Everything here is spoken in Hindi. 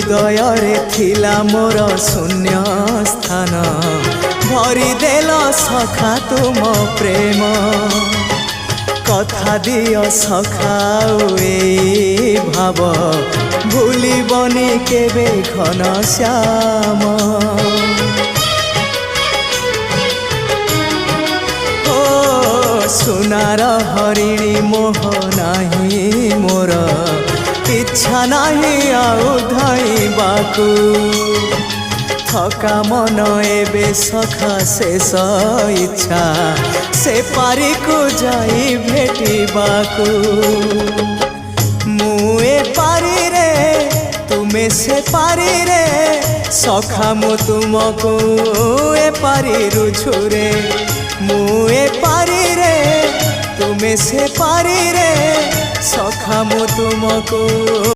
हृदय थिला मोर शून्य स्थान भरी देल सखा तुम प्रेम कथा दियो सखा ए भाव भूलिबनी केबे घन श्याम सुनार हरिणी मोह नाही मोर इच्छा नाही आउ धइबाकू थका मन एबे सखा शेष इच्छा से पारी को जाई भेटिबाकू मुए पारी रे तुमे से पारी रे सखा मु तुमको ए पारी रुझुरे मुए पारी रे तुमे से पारी रे सखा मु तुमको।